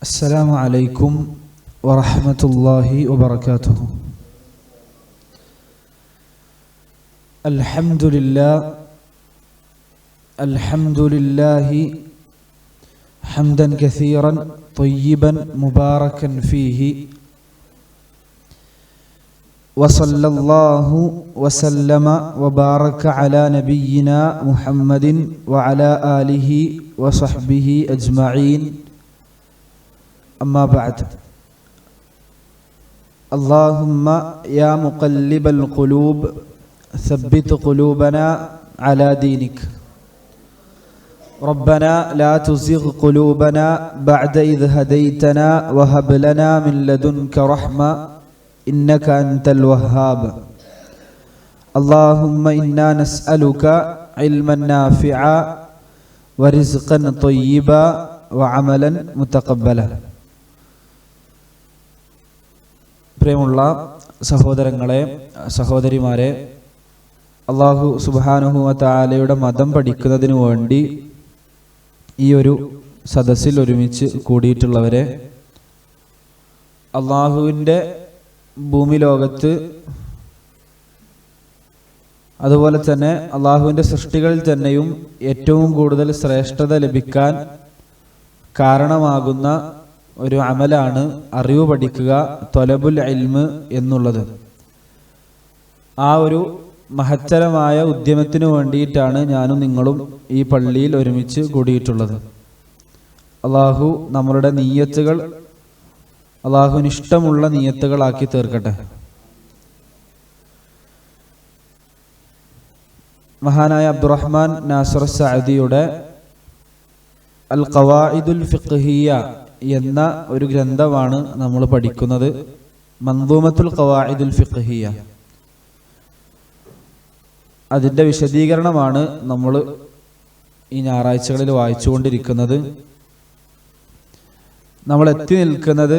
السلام عليكم ورحمة الله وبركاته. الحمد لله حمدا كثيرا طيبا مباركا فيه، وصلى الله وسلم وبارك على نبينا محمد وعلى آله وصحبه أجمعين. أما بعد، اللهم يا مقلب القلوب ثبت قلوبنا على دينك. ربنا لا تزغ قلوبنا بعد إذ هديتنا وهب لنا من لدنك رحمة إنك أنت الوهاب. اللهم إنا نسألك علما نافعا ورزقا طيبا وعملا متقبلا. പ്രിയമുള്ള സഹോദരങ്ങളെ, സഹോദരിമാരെ, അല്ലാഹു സുബ്ഹാനഹു വ തആലയുടെ മതം പഠിക്കുന്നതിനു വേണ്ടി ഈ ഒരു സദസ്സിൽ ഒരുമിച്ച് കൂടിയിട്ടുള്ളവരെ, അല്ലാഹുവിൻ്റെ ഭൂമി ലോകത്ത് അതുപോലെ തന്നെ അല്ലാഹുവിൻ്റെ സൃഷ്ടികളിൽ തന്നെയും ഏറ്റവും കൂടുതൽ ശ്രേഷ്ഠത ലഭിക്കാൻ കാരണമാകുന്ന ഒരു അമലാണ് അറിവ് പഠിക്കുക, ത്വലബുൽ ഇൽമ് എന്നുള്ളത്. ആ ഒരു മഹത്തരമായ ഉദ്യമത്തിനു വേണ്ടിയിട്ടാണ് ഞാനും നിങ്ങളും ഈ പള്ളിയിൽ ഒരുമിച്ച് കൂടിയിട്ടുള്ളത്. അള്ളാഹു നമ്മളുടെ നിയ്യത്തുകൾ അള്ളാഹുവിന് ഇഷ്ടമുള്ള നിയ്യത്തുകളാക്കി തീർക്കട്ടെ. മഹാനായ അബ്ദുറഹ്മാൻ നാസിർ സഅദിയുടെ അൽ ഖവാഇദുൽ ഫിഖ്ഹിയ്യ എന്ന ഒരു ഗ്രന്ഥമാണ് നമ്മൾ പഠിക്കുന്നത്. മൻദൂമത്തുൽ ഖവാഇദുൽ ഫിഖ്ഹിയ്യ, അതിൻ്റെ വിശദീകരണമാണ് നമ്മൾ ഈ ഞായറാഴ്ചകളിൽ വായിച്ചുകൊണ്ടിരിക്കുന്നത്. നമ്മൾ എത്തി നിൽക്കുന്നത്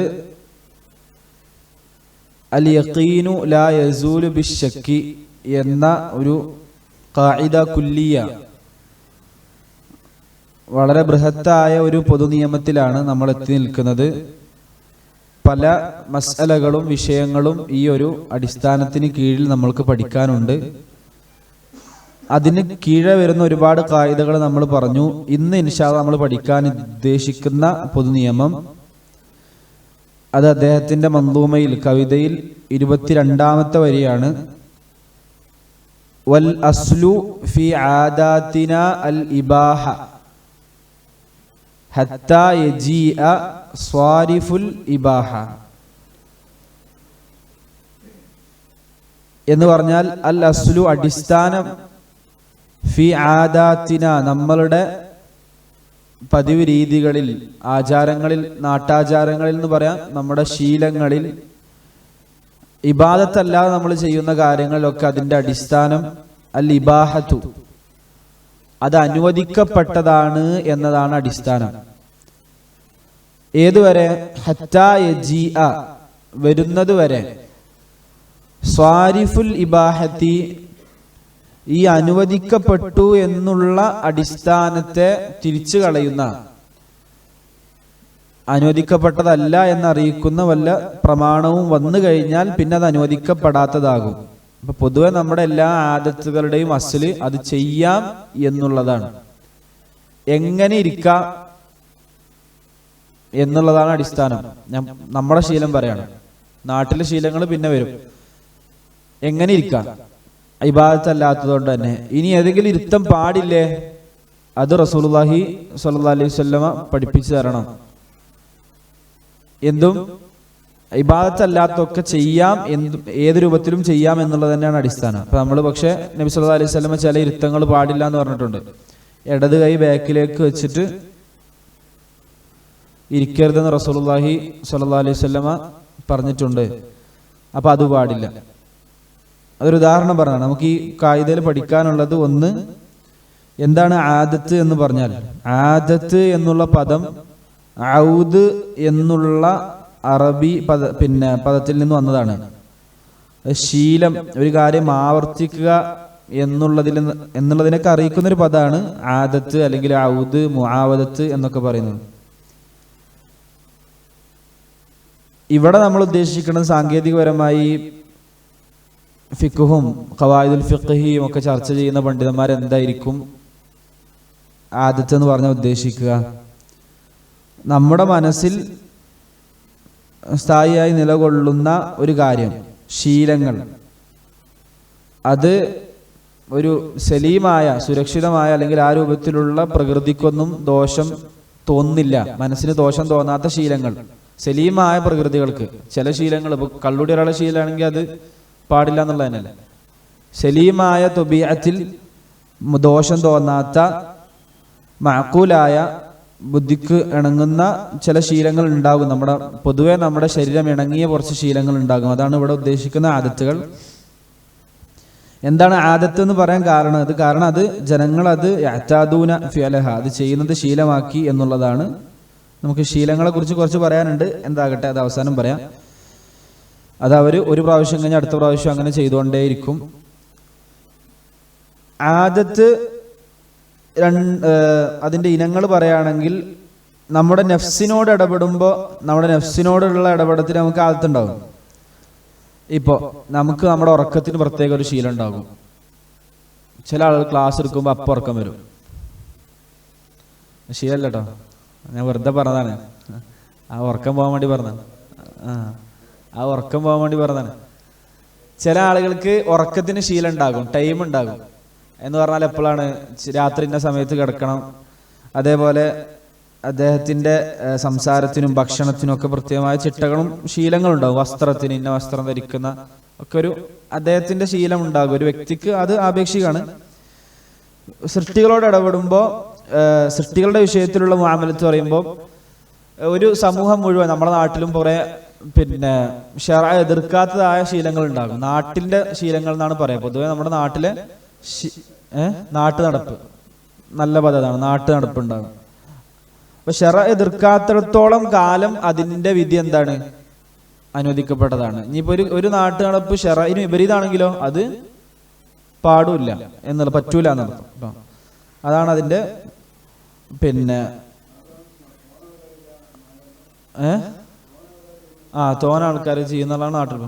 അൽ യഖീനു ലാ യസൂലു ബിശ്ശക്കി എന്ന ഒരു ഖാഇദ കുല്ലിയ, വളരെ ബൃഹത്തായ ഒരു പൊതുനിയമത്തിലാണ് നമ്മൾ എത്തി നിൽക്കുന്നത്. പല മസ്അലകളും വിഷയങ്ങളും ഈ ഒരു അടിസ്ഥാനത്തിന് കീഴിൽ നമ്മൾക്ക് പഠിക്കാനുണ്ട്. അതിന് കീഴെ വരുന്ന ഒരുപാട് ഖായിദകൾ നമ്മൾ പറഞ്ഞു. ഇന്ന് ഇൻഷാ അല്ലാഹ് നമ്മൾ പഠിക്കാൻ ഉദ്ദേശിക്കുന്ന പൊതുനിയമം, അത് അദ്ദേഹത്തിന്റെ മൻദൂമയിൽ, കവിതയിൽ 22ാമത്തെ വരിയാണ്. വൽ അസ്ലു ഫി ആദാതിന അൽ ഇബാഹ ഹത്താ യജീഅ സ്വാരിഫുൽ ഇബാഹ എന്ന് പറഞ്ഞാൽ, അൽ അസ്ലു അടിസ്ഥാനം, ഫി ആദാതിന നമ്മളുടെ പതിവ് രീതികളിൽ, ആചാരങ്ങളിൽ, നാട്ടാചാരങ്ങളിൽ എന്ന് പറയാം, നമ്മുടെ ശീലങ്ങളിൽ, ഇബാദത്തല്ലാതെ നമ്മൾ ചെയ്യുന്ന കാര്യങ്ങളിലൊക്കെ അതിൻ്റെ അടിസ്ഥാനം അൽ ഇബാഹത്തു, അത് അനുവദിക്കപ്പെട്ടതാണ് എന്നതാണ് അടിസ്ഥാനം. ഏതുവരെ? ഹത്താ യജീഅ, വരുന്നത് വരെ. സ്വാരിഫുൽ ഇബാഹത്തി, ഈ അനുവദിക്കപ്പെട്ടു എന്നുള്ള അടിസ്ഥാനത്തെ തിരിച്ചു കളയുന്ന, അനുവദിക്കപ്പെട്ടതല്ല എന്നറിയിക്കുന്ന വല്ല പ്രമാണവും വന്നു കഴിഞ്ഞാൽ പിന്നെ അത് അനുവദിക്കപ്പെടാത്തതാകും. അപ്പൊ പൊതുവെ നമ്മുടെ എല്ലാ ആദത്തുകളുടെയും അസ്ല് അത് ചെയ്യാം എന്നുള്ളതാണ്. എങ്ങനെ ഇരിക്കാം എന്നുള്ളതാണ് അടിസ്ഥാനം. നമ്മുടെ ശീലം പറയാണ്, നാട്ടിലെ ശീലങ്ങൾ പിന്നെ വരും. എങ്ങനെ ഇരിക്കാം, ഇബാദത്തല്ലാത്തതുകൊണ്ട് തന്നെ. ഇനി ഏതെങ്കിലും ഇരുത്തം പാടില്ലേ, അത് റസൂലുള്ളാഹി സ്വല്ലല്ലാഹി അലൈഹി വസല്ലമ പഠിപ്പിച്ചു തരണം. എന്തും ഇബാദത്തല്ലാത്തൊക്കെ ചെയ്യാം, ഏത് രൂപത്തിലും ചെയ്യാം എന്നുള്ളത് തന്നെയാണ് അടിസ്ഥാനം. അപ്പൊ നമ്മൾ പക്ഷെ നബി സല്ലല്ലാഹു അലൈഹി വസല്ലമ ചില ഇരുത്തങ്ങൾ പാടില്ല എന്ന് പറഞ്ഞിട്ടുണ്ട്. ഇടത് കൈ ബാക്കിലേക്ക് വെച്ചിട്ട് ഇരിക്കരുതെന്ന് റസൂലുള്ളാഹി സ്വല്ലല്ലാഹി അലൈഹി വസല്ലമ പറഞ്ഞിട്ടുണ്ട്. അപ്പൊ അത് പാടില്ല. അതൊരു ഉദാഹരണം പറഞ്ഞാണ്. നമുക്ക് ഈ ഖായിദയിൽ പഠിക്കാനുള്ളത്, ഒന്ന്, എന്താണ് ആദത്ത് എന്ന് പറഞ്ഞാൽ? ആദത്ത് എന്നുള്ള പദം ഔദ് എന്നുള്ള അറബി പദത്തിൽ നിന്ന് വന്നതാണ്. ശീലം, ഒരു കാര്യം ആവർത്തിക്കുക എന്നുള്ളതിനൊക്കെ അറിയിക്കുന്ന ഒരു പദമാണ് ആദത്ത് അല്ലെങ്കിൽ ഔദ്, മുആവദത്ത് എന്നൊക്കെ പറയുന്നത്. ഇവിടെ നമ്മൾ ഉദ്ദേശിക്കുന്നത് സാങ്കേതികപരമായി ഫിഖ്ഹും ഖവായിദുൽ ഫിഖ്ഹിയും ഒക്കെ ചർച്ച ചെയ്യുന്ന പണ്ഡിതന്മാർ എന്തായിരിക്കും ആദത്ത് എന്ന് പറഞ്ഞാൽ ഉദ്ദേശിക്കുക? നമ്മുടെ മനസ്സിൽ സ്ഥായിയായി നിലകൊള്ളുന്ന ഒരു കാര്യം, ശീലങ്ങൾ, അത് ഒരു സലീമായ സുരക്ഷിതമായ അല്ലെങ്കിൽ ആ രൂപത്തിലുള്ള പ്രകൃതിക്കൊന്നും ദോഷം തോന്നുന്നില്ല, മനസ്സിന് ദോഷം തോന്നാത്ത ശീലങ്ങൾ, സലീമായ പ്രകൃതികൾക്ക്. ചില ശീലങ്ങൾ, ഇപ്പോൾ കള്ളുടി ഒരാളെ ശീലമാണെങ്കിൽ അത് പാടില്ല എന്നുള്ളത് തന്നെയല്ല. സലീമായ തൊബീഅത്തിൽ ദോഷം തോന്നാത്ത മഅഖൂലായ ബുദ്ധിക്ക് ഇണങ്ങുന്ന ചില ശീലങ്ങൾ ഉണ്ടാകും. പൊതുവെ നമ്മുടെ ശരീരം ഇണങ്ങിയ കുറച്ച് ശീലങ്ങൾ ഉണ്ടാകും. അതാണ് ഇവിടെ ഉദ്ദേശിക്കുന്ന ആദത്തുകൾ. എന്താണ് ആദത്ത് എന്ന് പറയാൻ കാരണം? അത് ജനങ്ങൾ അത് യഅ്താദൂന ഫിഅലഹ, അത് ചെയ്യുന്നത് ശീലമാക്കി എന്നുള്ളതാണ്. നമുക്ക് ശീലങ്ങളെ കുറിച്ച് കുറച്ച് പറയാനുണ്ട്. എന്താകട്ടെ, അത് അവസാനം പറയാം. അത് അവർ ഒരു പ്രാവശ്യം കഴിഞ്ഞ് അടുത്ത പ്രാവശ്യം അങ്ങനെ ചെയ്തുകൊണ്ടേയിരിക്കും. ആദത്ത് അതിൻ്റെ ഇനങ്ങൾ പറയുകയാണെങ്കിൽ, നമ്മുടെ നെഫ്സിനോട് ഇടപെടുമ്പോൾ നമ്മുടെ നെഫ്സിനോടുള്ള ഇടപെടത്തിൽ നമുക്ക് ആദത്തുണ്ടാകും. ഇപ്പോൾ നമുക്ക് നമ്മുടെ ഉറക്കത്തിന് പ്രത്യേക ഒരു ശീലം ഉണ്ടാകും. ചില ആളുകൾ ക്ലാസ് എടുക്കുമ്പോൾ അപ്പം ഉറക്കം വരും. ശീലമല്ല കേട്ടോ, ഞാൻ വെറുതെ പറഞ്ഞതാണ്. ആ ഉറക്കം പോകാൻ വേണ്ടി പറഞ്ഞതാണ്. ചില ആളുകൾക്ക് ഉറക്കത്തിന് ശീലം ഉണ്ടാകും, ടൈം ഉണ്ടാകും. എന്ന് പറഞ്ഞാൽ എപ്പോഴാണ്? രാത്രി ഇന്ന സമയത്ത് കിടക്കണം. അതേപോലെ അദ്ദേഹത്തിൻ്റെ സംസാരത്തിനും ഭക്ഷണത്തിനും ഒക്കെ പ്രത്യേകമായ ചിട്ടകളും ശീലങ്ങളും ഉണ്ടാകും. വസ്ത്രത്തിന് ഇന്ന വസ്ത്രം ധരിക്കുന്ന ഒക്കെ ഒരു അദ്ദേഹത്തിൻ്റെ ശീലം ഉണ്ടാകും. ഒരു വ്യക്തിക്ക് അത് ആപേക്ഷികമാണ്. സൃഷ്ടികളോട് ഇടപെടുമ്പോൾ, സൃഷ്ടികളുടെ വിഷയത്തിലുള്ള മുആമലത്ത് പറയുമ്പോൾ, ഒരു സമൂഹം മുഴുവൻ, നമ്മുടെ നാട്ടിലും കുറേ ശറഅ എതിർക്കാത്തതായ ശീലങ്ങൾ ഉണ്ടാകും. നാട്ടിൻ്റെ ശീലങ്ങൾ എന്നാണ് പറയാം. പൊതുവെ നമ്മുടെ നാട്ടിലെ നാട്ടു നടപ്പ് നല്ല പദമാണ്, നാട്ടു നടപ്പുണ്ടാകും. അപ്പൊ ശറഅ എതിർക്കാത്തിടത്തോളം കാലം അതിന്റെ വിധി എന്താണ്? അനുവദിക്കപ്പെട്ടതാണ്. ഇനിയിപ്പോ ഒരു നാട്ടു നടപ്പ് ശറഇന് വിപരീതമാണെങ്കിലോ അത് പാടില്ല എന്നുള്ള, പറ്റൂല എന്നുള്ളത്. അതാണ് അതിന്റെ തോന ആൾക്കാർ ചെയ്യുന്നതാണ് നാട്ടിൽ.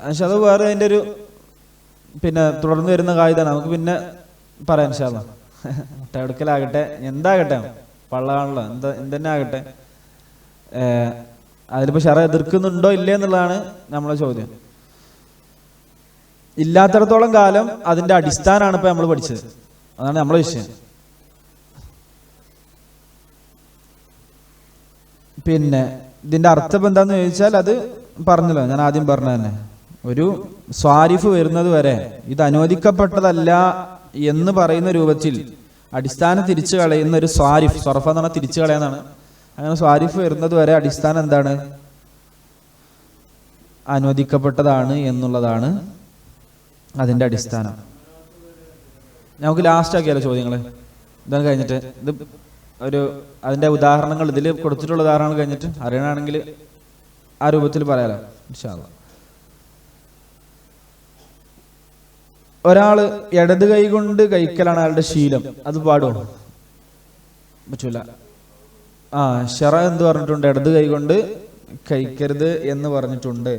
പക്ഷെ അത് വേറെ അതിന്റെ ഒരു തുടർന്ന് വരുന്ന കായികതാണ്. നമുക്ക് പിന്നെ പറയാം ഇൻഷാ അല്ലാഹ്. മുട്ടയെടുക്കലാകട്ടെ, എന്താകട്ടെ, പള്ളാണല്ലോ, എന്തെന്നെ ആകട്ടെ, അതിലിപ്പോ ശറഅ എതിർക്കുന്നുണ്ടോ ഇല്ലേ എന്നുള്ളതാണ് നമ്മളെ ചോദ്യം. ഇല്ലാത്തിടത്തോളം കാലം അതിന്റെ അടിസ്ഥാനമാണ് ഇപ്പൊ നമ്മൾ പഠിച്ചത്. അതാണ് നമ്മളെ വിഷയം. ഇതിന്റെ അർത്ഥം എന്താന്ന് ചോദിച്ചാൽ, അത് പറഞ്ഞല്ലോ, ഞാൻ ആദ്യം പറഞ്ഞ തന്നെ, ഒരു സ്വാരിഫ് വരുന്നത് വരെ ഇത് അനുവദിക്കപ്പെട്ടതല്ല എന്ന് പറയുന്ന രൂപത്തിൽ അടിസ്ഥാനം തിരിച്ചു കളയുന്ന ഒരു സ്വാരിഫ്, സർഫ എന്ന് പറഞ്ഞാൽ തിരിച്ചു കളയാന്നാണ്. അങ്ങനെ സ്വാരിഫ് വരുന്നത് വരെ അടിസ്ഥാനം എന്താണ്? അനുവദിക്കപ്പെട്ടതാണ് എന്നുള്ളതാണ് അതിന്റെ അടിസ്ഥാനം. നമുക്ക് ലാസ്റ്റ് ആക്കിയാലോ ചോദ്യങ്ങള്? ഇതാണ് കഴിഞ്ഞിട്ട് അതിന്റെ ഉദാഹരണങ്ങൾ ഇതിൽ കൊടുത്തിട്ടുള്ള ഉദാഹരണങ്ങൾ കഴിഞ്ഞിട്ട് അറിയണമെങ്കിൽ ആ രൂപത്തിൽ പറയാലോ ഇൻഷാ അല്ലാഹ്. ഒരാള് ഇടത് കൈ കൊണ്ട് കഴിക്കലാണ് അയാളുടെ ശീലം, അത് പാടുമോ? പറ്റൂല. ശറഅ എന്ത് പറഞ്ഞിട്ടുണ്ട്? ഇടത് കൈ കൊണ്ട് കഴിക്കരുത് എന്ന് പറഞ്ഞിട്ടുണ്ട്.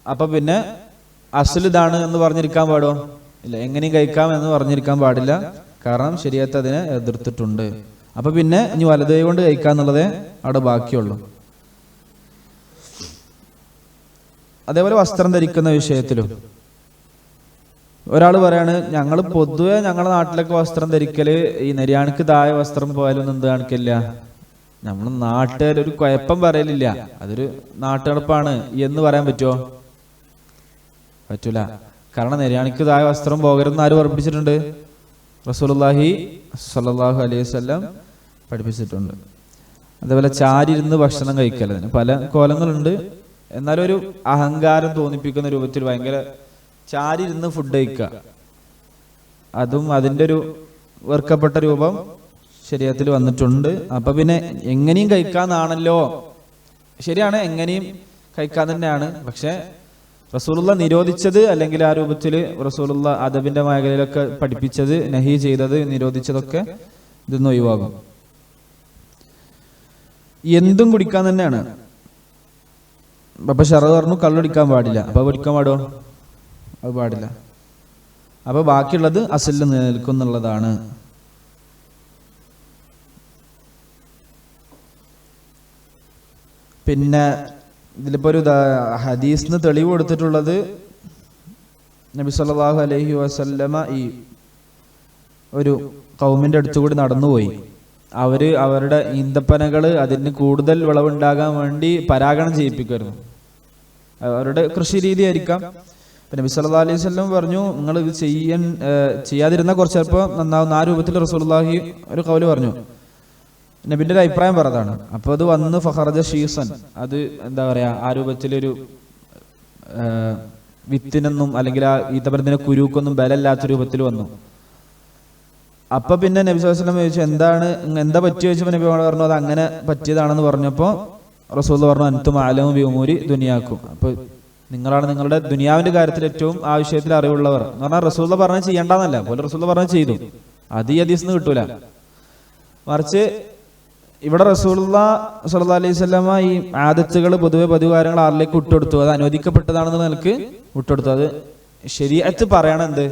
അപ്പൊ പിന്നെ അസ്ൽ ഇതാണ് എന്ന് പറഞ്ഞിരിക്കാൻ പാടുമോ? ഇല്ല. എങ്ങനെയും കഴിക്കാം എന്ന് പറഞ്ഞിരിക്കാൻ പാടില്ല, കാരണം ശരീഅത്ത് അതിനെ എതിർത്തിട്ടുണ്ട്. അപ്പൊ പിന്നെ ഇനി വലത് കൈ കൊണ്ട് കഴിക്കാന്നുള്ളതേ അവിടെ ബാക്കിയുള്ളൂ. അതേപോലെ വസ്ത്രം ധരിക്കുന്ന വിഷയത്തിലും ഒരാൾ പറയാണ്, ഞങ്ങൾ പൊതുവെ ഞങ്ങളുടെ നാട്ടിലൊക്കെ വസ്ത്രം ധരിക്കല് ഈ നെര്യാണിക്ക് താഴെ വസ്ത്രം പോയാലൊന്നും എന്ത് കാണിക്കില്ല, നമ്മൾ നാട്ടുകാർ ഒരു കുഴപ്പം പറയലില്ല, അതൊരു നാട്ടുനടപ്പാണ് എന്ന് പറയാൻ പറ്റുമോ? പറ്റൂല. കാരണം നെര്യാണിക്ക് താഴെ വസ്ത്രം പോകരുതെന്ന് ആര് പഠിപ്പിച്ചിട്ടുണ്ട്? റസൂലുള്ളാഹി സ്വല്ലല്ലാഹു അലൈഹി വസല്ലം പഠിപ്പിച്ചിട്ടുണ്ട്. അതേപോലെ ചാരിരുന്ന് ഭക്ഷണം കഴിക്കൽ, പല കോലങ്ങളുണ്ട്. എന്നാലും ഒരു അഹങ്കാരം തോന്നിപ്പിക്കുന്ന രൂപത്തിൽ ഭയങ്കര ചാരിരുന്ന് ഫുഡ് കഴിക്കുക, അതും അതിൻ്റെ ഒരു വെറുക്കപ്പെട്ട രൂപം ശരീഅത്തിൽ വന്നിട്ടുണ്ട്. അപ്പൊ പിന്നെ എങ്ങനെയും കഴിക്കാന്നാണല്ലോ. ശരിയാണ്, എങ്ങനെയും കഴിക്കാൻ തന്നെയാണ്. പക്ഷെ റസൂലുള്ള നിരോധിച്ചത്, അല്ലെങ്കിൽ ആ രൂപത്തിൽ റസൂലുള്ള അദബിന്റെ മേഖലയിലൊക്കെ പഠിപ്പിച്ചത്, നഹി ചെയ്തത്, നിരോധിച്ചതൊക്കെ ഇതൊന്നും ഒഴിവാകും. എന്തും കുടിക്കാൻ തന്നെയാണ്. അപ്പൊ ഷറ പറഞ്ഞു കള്ളുടിക്കാൻ പാടില്ല. അപ്പൊ കുടിക്കാൻ പാടോ? അത് പാടില്ല. അപ്പൊ ബാക്കിയുള്ളത് അസലിൽ നിലനിൽക്കും എന്നുള്ളതാണ്. പിന്നെ ഇതിലിപ്പോ ഒരു ഹദീസിന് തെളിവ് കൊടുത്തിട്ടുള്ളത് നബി സല്ലല്ലാഹു അലൈഹി വസല്ലമ ഈ ഒരു ഖൗമിന്റെ അടുത്തുകൂടി നടന്നുപോയി. അവരുടെ ഈന്തപ്പനകൾ അതിന് കൂടുതൽ വിളവുണ്ടാകാൻ വേണ്ടി പരാഗണം ചെയ്യിപ്പിക്കുമായിരുന്നു. അവരുടെ കൃഷി രീതി ആയിരിക്കാം. നബി സല്ലല്ലാഹു അലൈഹി വസല്ലം പറഞ്ഞു, നിങ്ങൾ ഇത് ചെയ്യാതിരുന്ന കുറച്ച് ചിലപ്പോൾ നന്നാവുന്ന. ആ രൂപത്തിൽ റസൂലുള്ളാഹി ഒരു ഖൗല് പറഞ്ഞു. നബിന്റെ ഒരു അഭിപ്രായം പറഞ്ഞതാണ്. അപ്പൊ അത് വന്ന് ഫഖറജ ഷീസൻ, അത് എന്താ പറയാ, ആ രൂപത്തിലൊരു വിത്തിനൊന്നും അല്ലെങ്കിൽ ആ ഈത്തപ്പനത്തിന്റെ കുരുക്കൊന്നും ബലമില്ലാത്ത രൂപത്തിൽ വന്നു. അപ്പൊ പിന്നെ നബി സല്ലല്ലാഹു അലൈഹി വസല്ലം ചോദിച്ചു, എന്താ പറ്റി ചോദിച്ചപ്പോൾ നബി പറഞ്ഞു അത് അങ്ങനെ പറ്റിയതാണെന്ന് പറഞ്ഞപ്പോ റസൂൽ പറഞ്ഞു, അൻതും അഅലമു ബി ഉമൂരി ദുനിയാക്കും. അപ്പൊ നിങ്ങളാണ് നിങ്ങളുടെ ദുനിയാവിന്റെ കാര്യത്തിൽ ഏറ്റവും ആ വിഷയത്തിൽ അറിവുള്ളവർ എന്ന് പറഞ്ഞാൽ റസൂൽ പറഞ്ഞത് ചെയ്യണ്ടെന്നല്ല, പോലെ റസൂൽ പറഞ്ഞത് ചെയ്തു. അത് ഈ ഹദീസിന് കിട്ടൂല. മറിച്ച് ഇവിടെ റസൂലുള്ളാഹി സ്വല്ലല്ലാഹു അലൈഹി വസല്ലമ ഈ ആദത്തുകൾ പൊതുവെ പതിവ് കാര്യങ്ങൾ ആരിലേക്ക് വിട്ടുകൊടുത്തു. അത് അനുവദിക്കപ്പെട്ടതാണെന്ന് നിനക്ക് വിട്ടുകൊടുത്തു. അത് ശരീഅത്ത് പറയണം എന്ത്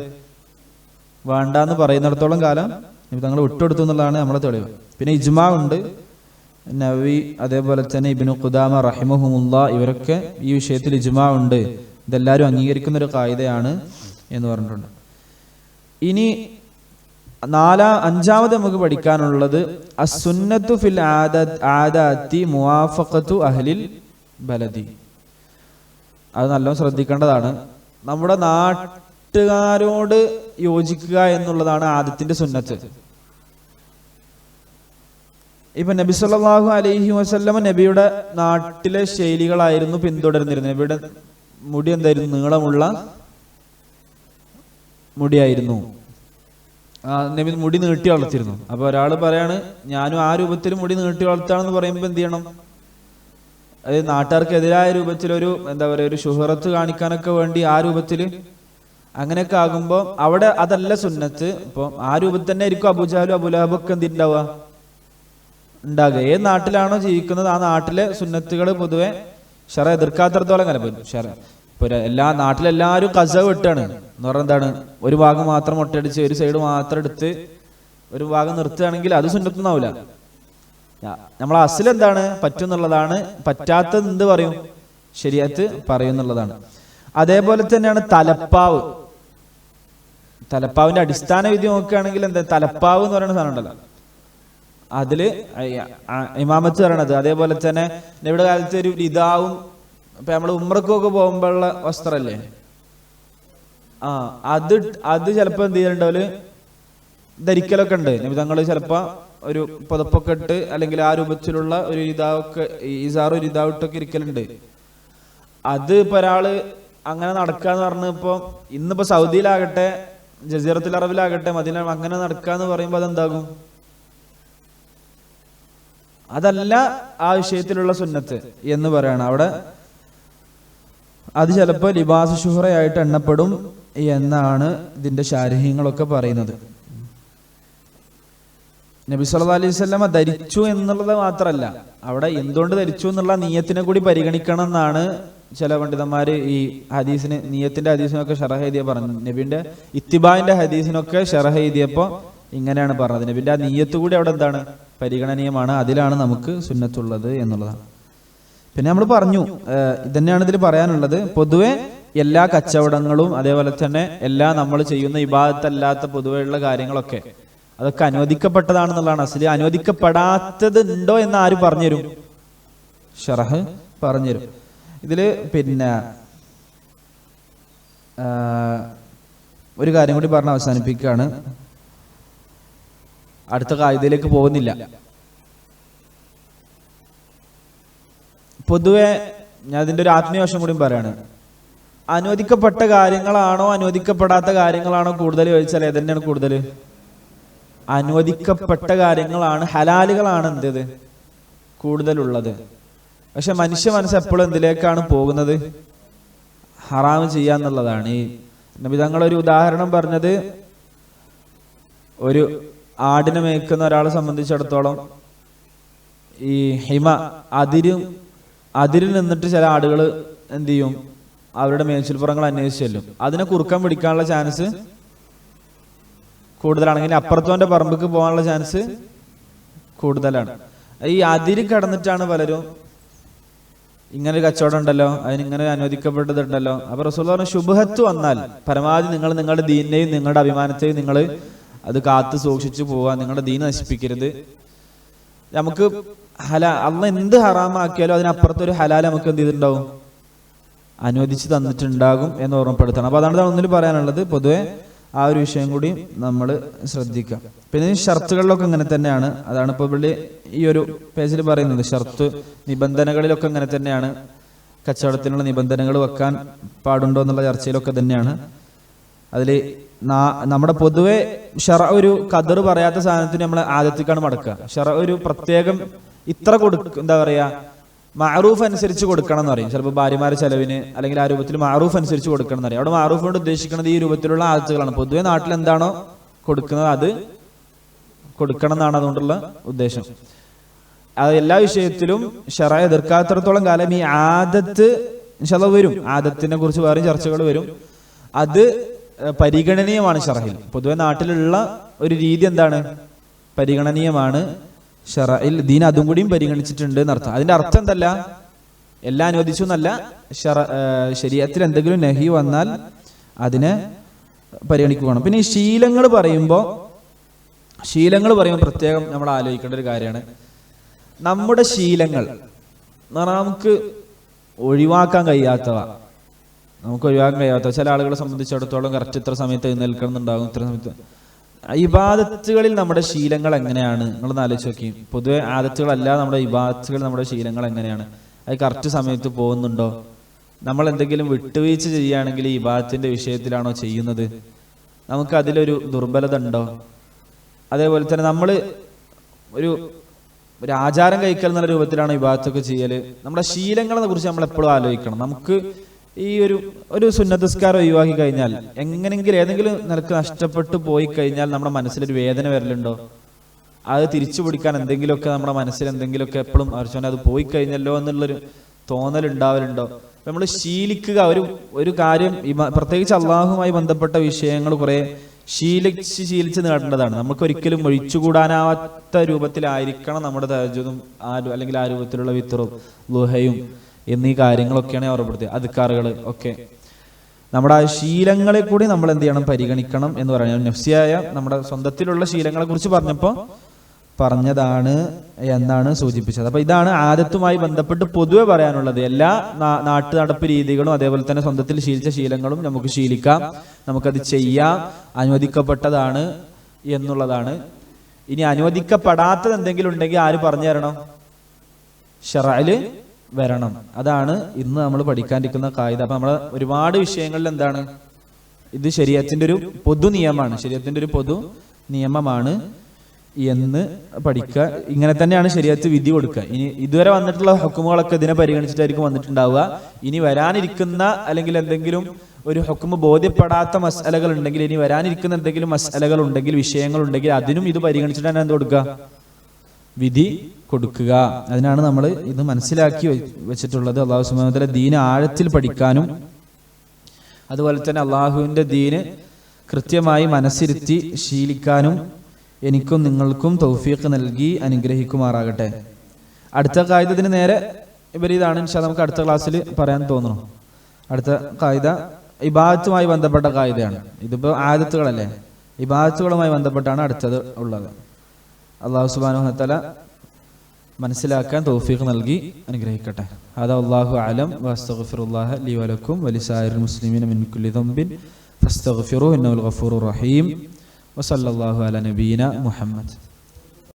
വേണ്ടാന്ന് പറയുന്നിടത്തോളം കാലം തങ്ങൾ വിട്ടുകൊടുത്തു എന്നുള്ളതാണ് നമ്മളെ തെളിവ്. പിന്നെ ഇജ്മാ ഉണ്ട്. നവവി അതേപോലെ തന്നെ ഇബ്നു ഖുദാമ റഹിമഹുമുല്ലാ ഇവരൊക്കെ ഈ വിഷയത്തിൽ ഇജ്മാ ഉണ്ട്, ഇതെല്ലാവരും അംഗീകരിക്കുന്ന ഒരു ഖായിദയാണ് എന്ന് പറഞ്ഞിട്ടുണ്ട്. ഇനി അഞ്ചാമത് നമുക്ക് പഠിക്കാനുള്ളത് അസ്സുന്നത്തു ഫിൽ ആദാത്തി മുവാഫഖത്തു അഹ്ലിൽ ബലദി. അത് നല്ലോണം ശ്രദ്ധിക്കേണ്ടതാണ്. നമ്മുടെ നാട്ടുകാരോട് യോജിക്കുക എന്നുള്ളതാണ് ആദത്തിന്റെ സുന്നത്ത്. ഇപ്പൊ നബി സല്ലല്ലാഹു അലൈഹി വസല്ലമ നബിയുടെ നാട്ടിലെ ശൈലികളായിരുന്നു പിന്തുടർന്നിരുന്നത്. നബിയുടെ മുടി എന്തായിരുന്നു? നീളമുള്ള മുടിയായിരുന്നു. നബി മുടി നീട്ടി വളർത്തിയിരുന്നു. അപ്പൊ ഒരാൾ പറയാണ് ഞാനും ആ രൂപത്തിൽ മുടി നീട്ടി വളർത്താണെന്ന് പറയുമ്പോൾ എന്ത് ചെയ്യണം? അത് നാട്ടുകാർക്ക് എതിരായ രൂപത്തിലൊരു എന്താ പറയുക, ഒരു ശുഹറത്ത് കാണിക്കാനൊക്കെ വേണ്ടി ആ രൂപത്തിൽ അങ്ങനെയൊക്കെ ആകുമ്പോൾ അവിടെ അതല്ല സുന്നത്ത്. ഇപ്പൊ ആ രൂപത്തിൽ തന്നെ ആയിരിക്കും അബൂജഹലും അബൂലഹബൊക്കെ എന്തിണ്ടാവുക ഉണ്ടാകുക. ഏത് നാട്ടിലാണോ ജീവിക്കുന്നത് ആ നാട്ടിലെ സുന്നത്തുകൾ പൊതുവെ ഷറ എതിർക്കാത്തടത്തോളം കാലം ഇപ്പൊ എല്ലാ നാട്ടിലെല്ലാവരും കസവ് വെട്ടാണ് എന്ന് പറഞ്ഞാൽ എന്താണ്, ഒരു ഭാഗം മാത്രം മുട്ടയടിച്ച് ഒരു സൈഡ് മാത്രം എടുത്ത് ഒരു ഭാഗം നിർത്തുകയാണെങ്കിൽ അത് സുന്നത്തൊന്നാവില്ല. നമ്മളെ അസ്ൽ എന്താണ് പറ്റുന്നുള്ളതാണ്, പറ്റാത്തത് എന്ത് പറയും? ശരീഅത്ത് പറയുന്നുള്ളതാണ്. അതേപോലെ തന്നെയാണ് തലപ്പാവ്. തലപ്പാവിന്റെ അടിസ്ഥാന വിധി നോക്കുകയാണെങ്കിൽ എന്താ, തലപ്പാവ് എന്ന് പറയുന്ന സാധനം ഉണ്ടല്ലോ, അതില് ഇമാമത്ത് പറയണത്. അതേപോലെ തന്നെ ഇവിടെ കാലത്ത് ഒരു ഇതാവും. ഇപ്പൊ നമ്മള് ഉംറക്കൊക്കെ പോകുമ്പോഴുള്ള വസ്ത്രല്ലേ, അത് ചിലപ്പോ എന്ത് ചെയ്യുന്നുണ്ടാവല് ധരിക്കലൊക്കെ ഉണ്ട്. തങ്ങള് ചിലപ്പോ ഒരു പുതപ്പൊക്കെ ഇട്ട് അല്ലെങ്കിൽ ആ രൂപത്തിലുള്ള ഒരു ഇതാവൊക്കെ ഈസാറും ഒരു ഇതാവിട്ടൊക്കെ ഇരിക്കലുണ്ട്. അത് ഇപ്പൊ ഒരാള് അങ്ങനെ നടക്കാന്ന് പറഞ്ഞ് ഇപ്പൊ ഇന്നിപ്പോ സൗദിയിലാകട്ടെ ജസീറത്തുൽ അറബിലാകട്ടെ മദീന അങ്ങനെ നടക്കാന്ന് പറയുമ്പോ അതെന്താകും? അതല്ല ആ വിഷയത്തിലുള്ള സുന്നത്ത് എന്ന് പറയണം. അവിടെ അത് ചിലപ്പോ ലിബാസ് ശുഹറയായിട്ട് എണ്ണപ്പെടും എന്നാണ് ഇതിന്റെ ശാരീഹ്യങ്ങളൊക്കെ പറയുന്നത്. നബി സല്ലല്ലാഹു അലൈഹി വസല്ലമ ധരിച്ചു എന്നുള്ളത് മാത്രമല്ല, അവിടെ എന്തുകൊണ്ട് ധരിച്ചു എന്നുള്ള നിയ്യത്തിനെ കൂടി പരിഗണിക്കണം എന്നാണ് ചില പണ്ഡിതന്മാര് ഈ ഹദീസിന് നിയ്യത്തിന്റെ ഹദീസിനൊക്കെ ഷറഹ് എഴുതിയ പറഞ്ഞു. നബിന്റെ ഇത്തിബാന്റെ ഹദീസിനൊക്കെ ഷറഹ് എഴുതിയപ്പോ ഇങ്ങനെയാണ് പറഞ്ഞത്. നബിന്റെ ആ നിയ്യത്ത് കൂടി അവിടെ എന്താണ് പരിഗണനീയമാണ്, അതിലാണ് നമുക്ക് സുന്നത്തുള്ളത് എന്നുള്ളതാണ്. പിന്നെ നമ്മൾ പറഞ്ഞു ഇതന്നെയാണ് ഇതിൽ പറയാനുള്ളത്. പൊതുവെ എല്ലാ കച്ചവടങ്ങളും അതേപോലെ തന്നെ എല്ലാ നമ്മൾ ചെയ്യുന്ന ഇബാദത്തല്ലാത്ത പൊതുവെയുള്ള കാര്യങ്ങളൊക്കെ അതൊക്കെ അനുവദിക്കപ്പെട്ടതാണെന്നുള്ളതാണ് അസ്ലി. അനുവദിക്കപ്പെടാത്തത് ഉണ്ടോ എന്ന് ആര് പറഞ്ഞുതരും? ഷറഹ് പറഞ്ഞുതരും. ഇതില് പിന്നെ ഒരു കാര്യം കൂടി പറഞ്ഞ് അവസാനിപ്പിക്കുകയാണ്. അടുത്ത കായികയിലേക്ക് പോകുന്നില്ല. പൊതുവെ ഞാൻ അതിന്റെ ഒരു ആത്മീയ വശം കൂടി പറയാണ്. അനുവദിക്കപ്പെട്ട കാര്യങ്ങളാണോ അനുവദിക്കപ്പെടാത്ത കാര്യങ്ങളാണോ കൂടുതൽ ചോദിച്ചാൽ ഏതന്നെയാണ് കൂടുതൽ? അനുവദിക്കപ്പെട്ട കാര്യങ്ങളാണ്, ഹലാലുകളാണ് എന്തത് കൂടുതലുള്ളത്. പക്ഷെ മനുഷ്യ മനസ്സ് എപ്പോഴും എന്തിലേക്കാണ് പോകുന്നത്? ഹറാം ചെയ്യാന്നുള്ളതാണ്. ഈ നബി തങ്ങളൊരു ഉദാഹരണം പറഞ്ഞത്, ഒരു ആടിനെ മേയ്ക്കുന്ന ഒരാളെ സംബന്ധിച്ചിടത്തോളം ഈ ഹിമ അതിരിൽ നിന്നിട്ട് ചില ആടുകൾ എന്ത് ചെയ്യും, അവരുടെ മേച്ചിൽപ്പുറങ്ങൾ അന്വേഷിച്ച് ചെല്ലും. അതിനെ കുറുക്കം പിടിക്കാനുള്ള ചാൻസ് കൂടുതലാണെങ്കിൽ അപ്പുറത്തോന്റെ പറമ്പക്ക് പോകാനുള്ള ചാൻസ് കൂടുതലാണ്. ഈ അതിര് കടന്നിട്ടാണ് പലരും ഇങ്ങനെ ഒരു കച്ചവടം ഉണ്ടല്ലോ, അതിനിങ്ങനെ അനുവദിക്കപ്പെട്ടതുണ്ടല്ലോ. അപ്പൊ റസൂലുള്ളാഹി പറഞ്ഞു, ശുബ്ഹത്ത് വന്നാൽ പരമാവധി നിങ്ങൾ നിങ്ങളുടെ ദീനിനെയും നിങ്ങളുടെ അഭിമാനത്തെയും നിങ്ങൾ അത് കാത്തു സൂക്ഷിച്ചു പോവുക, നിങ്ങളുടെ ദീൻ നശിപ്പിക്കരുത്. നമുക്ക് അള്ളാഹ് എന്ത് ഹറാമാക്കിയാലും അതിനപ്പുറത്തൊരു ഹലാൽ നമുക്ക് എന്ത് ചെയ്തിട്ടുണ്ടാവും, അനുവദിച്ച് തന്നിട്ടുണ്ടാകും എന്ന് ഓർമ്മപ്പെടുത്തണം. അപ്പൊ അതാണ് ഒന്നിൽ പറയാനുള്ളത്. പൊതുവെ ആ ഒരു വിഷയം കൂടി നമ്മൾ ശ്രദ്ധിക്കാം. പിന്നെ ഷർത്തുകളിലൊക്കെ ഇങ്ങനെ തന്നെയാണ്. അതാണ് ഇപ്പോൾ ഇവിടെ ഈ ഒരു പേജിൽ പറയുന്നത്. ഷർത്ത് നിബന്ധനകളിലൊക്കെ ഇങ്ങനെ തന്നെയാണ്. കച്ചവടത്തിനുള്ള നിബന്ധനകൾ വെക്കാൻ പാടുണ്ടോ എന്നുള്ള ചർച്ചയിലൊക്കെ തന്നെയാണ്. അതിൽ നമ്മുടെ പൊതുവെ ഷറ ഒരു ഖദർ പറയാത്ത സാധനത്തിന് നമ്മൾ ആദ്യത്തേക്കാണ് മടക്കുക. ഷറ ഒരു പ്രത്യേകം ഇത്ര എന്താ പറയാ, മഅറൂഫ് അനുസരിച്ച് കൊടുക്കണം എന്ന് പറയും. ചിലപ്പോൾ ഭാര്യമാരുടെ ചെലവിന് അല്ലെങ്കിൽ ആ രൂപത്തിൽ മഅറൂഫ് അനുസരിച്ച് കൊടുക്കണം എന്ന് പറയും. അവിടെ മഅറൂഫിനോട് ഉദ്ദേശിക്കുന്നത് ഈ രൂപത്തിലുള്ള ആദത്തുകളാണ്. പൊതുവെ നാട്ടിൽ എന്താണോ കൊടുക്കുന്നത് അത് കൊടുക്കണം എന്നാണ് അതുകൊണ്ടുള്ള ഉദ്ദേശം. അത് എല്ലാ വിഷയത്തിലും ഷറ എതിർക്കാത്തിടത്തോളം കാലം ഈ ആദത്ത് ഇൻഷാല്ലാഹ് വരും. ആദത്തിനെ കുറിച്ച് വേറെ ചർച്ചകൾ വരും. അത് പരിഗണനീയമാണ് ഷറഹിൽ. പൊതുവെ നാട്ടിലുള്ള ഒരു രീതി എന്താണ്, പരിഗണനീയമാണ്. ഷറയിൽ ദീൻ അതും കൂടിയും പരിഗണിച്ചിട്ടുണ്ട് എന്നർത്ഥം. അതിന്റെ അർത്ഥം എന്തല്ല, എല്ലാം അനുവദിച്ചു എന്നല്ല. ശരീഅത്തിൽ എന്തെങ്കിലും നഹി വന്നാൽ അതിനെ പരിഗണിക്കുകയാണ്. പിന്നെ ഈ ശീലങ്ങൾ പറയുമ്പോൾ പ്രത്യേകം നമ്മൾ ആലോചിക്കേണ്ട ഒരു കാര്യമാണ്. നമ്മുടെ ശീലങ്ങൾ നമുക്ക് ഒഴിവാക്കാൻ കഴിയാത്തവ, ചില ആളുകളെ സംബന്ധിച്ചിടത്തോളം കറക്റ്റ് ഇത്ര സമയത്ത് എഴുന്നേൽക്കണമെന്നുണ്ടാകും, ഇത്ര സമയത്ത്. ഇബാദത്തുകളിൽ നമ്മുടെ ശീലങ്ങൾ എങ്ങനെയാണ് നിങ്ങളൊന്ന് ആലോചിച്ച് നോക്കി. പൊതുവെ ആദത്തുകളല്ല, നമ്മുടെ ഇബാദത്തുകൾ, നമ്മുടെ ശീലങ്ങൾ എങ്ങനെയാണ്? അത് കറക്റ്റ് സമയത്ത് പോകുന്നുണ്ടോ? നമ്മൾ എന്തെങ്കിലും വിട്ടുവീഴ്ച ചെയ്യുകയാണെങ്കിൽ ഈ ഇബാദത്തിന്റെ വിഷയത്തിലാണോ ചെയ്യുന്നത്? നമുക്ക് അതിലൊരു ദുർബലത ഉണ്ടോ? അതേപോലെ തന്നെ നമ്മൾ ഒരു ആചാരം കഴിക്കൽ എന്നുള്ള രൂപത്തിലാണ് ഇബാദത്തൊക്കെ ചെയ്യൽ. നമ്മുടെ ശീലങ്ങളെ കുറിച്ച് നമ്മൾ എപ്പോഴും ആലോചിക്കണം. നമുക്ക് ഈ ഒരു സുന്നത്തസ്കാരം ഒഴിവാക്കി കഴിഞ്ഞാൽ എങ്ങനെങ്കിലും ഏതെങ്കിലും നിലക്ക് നഷ്ടപ്പെട്ടു പോയി കഴിഞ്ഞാൽ നമ്മുടെ മനസ്സിലൊരു വേദന വരലുണ്ടോ? അത് തിരിച്ചു പിടിക്കാൻ എന്തെങ്കിലുമൊക്കെ നമ്മുടെ മനസ്സിൽ എന്തെങ്കിലുമൊക്കെ എപ്പോഴും അത് പോയി കഴിഞ്ഞല്ലോ എന്നുള്ളൊരു തോന്നൽ ഉണ്ടാവലുണ്ടോ? നമ്മൾ ശീലിക്കുക ഒരു കാര്യം, പ്രത്യേകിച്ച് അള്ളാഹുമായി ബന്ധപ്പെട്ട വിഷയങ്ങൾ കുറെ ശീലിച്ച് നേടേണ്ടതാണ്. നമുക്കൊരിക്കലും ഒഴിച്ചുകൂടാനാവാത്ത രൂപത്തിലായിരിക്കണം നമ്മുടെ തഹജ്ജുദും അല്ലെങ്കിൽ ആ രൂപത്തിലുള്ള വിത്റും ളുഹയും എന്നീ കാര്യങ്ങളൊക്കെയാണ് ഓർമ്മപ്പെടുത്തിയത്. അദ്കാറുകൾ ഒക്കെ നമ്മുടെ ആ ശീലങ്ങളെ കൂടി നമ്മൾ എന്ത് ചെയ്യണം, പരിഗണിക്കണം എന്ന് പറയുന്നത്. നഫ്സിയായ നമ്മുടെ സ്വന്തത്തിലുള്ള ശീലങ്ങളെ കുറിച്ച് പറഞ്ഞതാണ് എന്നാണ് സൂചിപ്പിച്ചത്. അപ്പൊ ഇതാണ് ആദത്തുമായി ബന്ധപ്പെട്ട് പൊതുവെ പറയാനുള്ളത്. എല്ലാ നാട്ടു നടപ്പ് രീതികളും അതേപോലെ തന്നെ സ്വന്തത്തിൽ ശീലിച്ച ശീലങ്ങളും നമുക്ക് ശീലിക്കാം, നമുക്കത് ചെയ്യാം, അനുവദിക്കപ്പെട്ടതാണ് എന്നുള്ളതാണ്. ഇനി അനുവദിക്കപ്പെടാത്തത് എന്തെങ്കിലും ഉണ്ടെങ്കിൽ ആര് പറഞ്ഞു തരണം? ശറഅല് വരണം. അതാണ് ഇന്ന് നമ്മൾ പഠിക്കാനിരിക്കുന്ന ഖായിദ. അപ്പൊ നമ്മളെ ഒരുപാട് വിഷയങ്ങളിൽ എന്താണ്, ഇത് ശരീഅത്തിന്റെ ഒരു പൊതു നിയമമാണ്, ശരീഅത്തിന്റെ ഒരു പൊതു നിയമമാണ് എന്ന് പഠിക്കുക. ഇങ്ങനെ തന്നെയാണ് ശരീഅത്ത് വിധി കൊടുക്കുക. ഇനി ഇതുവരെ വന്നിട്ടുള്ള ഹുക്കുമുകളൊക്കെ ഇതിനെ പരിഗണിച്ചിട്ടായിരിക്കും വന്നിട്ടുണ്ടാവുക. ഇനി വരാനിരിക്കുന്ന അല്ലെങ്കിൽ എന്തെങ്കിലും ഒരു ഹുക്കുമ് ബോധ്യപ്പെടാത്ത മസ്അലകൾ ഉണ്ടെങ്കിൽ, ഇനി വരാനിരിക്കുന്ന എന്തെങ്കിലും മസ്അലകൾ ഉണ്ടെങ്കിൽ, വിഷയങ്ങൾ ഉണ്ടെങ്കിൽ അതിനും ഇത് പരിഗണിച്ചിട്ടാണ് എന്ത് കൊടുക്കുക, വിധി കൊടുക്കുക. അതിനാണ് നമ്മൾ ഇത് മനസ്സിലാക്കി വെച്ചിട്ടുള്ളത്. അല്ലാഹു സുബ്ഹാനഹു വ തആല ദീൻ ആഴത്തിൽ പഠിക്കാനും അതുപോലെ തന്നെ അള്ളാഹുവിന്റെ ദീന് കൃത്യമായി മനസ്സിരുത്തി ശീലിക്കാനും എനിക്കും നിങ്ങൾക്കും തൗഫീഖ് നൽകി അനുഗ്രഹിക്കുമാറാകട്ടെ. അടുത്ത ഖായിദത്തിന് നേരെ ഇതാണ്. ഇൻഷാ നമുക്ക് അടുത്ത ക്ലാസ്സിൽ പറയാൻ തോന്നുന്നു. അടുത്ത ഖായിദ ഇബാദത്തുമായി ബന്ധപ്പെട്ട ഖായിദയാണ്. ഇതിപ്പോ ആദത്തുകളല്ലേ, ഇബാദത്തുകളുമായി ബന്ധപ്പെട്ടാണ് അടുത്തത് ഉള്ളത്. അല്ലാഹു സുബ്ഹാനഹു വ തആല മനസ്സിലാക്കാൻ തൗഫീഖ് നൽകി അനുഗ്രഹിക്കട്ടെ. ഹദാ വല്ലാഹു അലം വഅസ്തഗ്ഫിറുല്ലാഹ ലി വലക്കും വലിസായിറിൽ മുസ്ലിമീന മിൻ കുല്ലി ദംബിൻ ഫസ്തഗ്ഫിറൂഹു ഇന്നഹുൽ ഗഫൂറുർ റഹീം. വസല്ലല്ലാഹു അലാ നബിയിന മുഹമ്മദ്.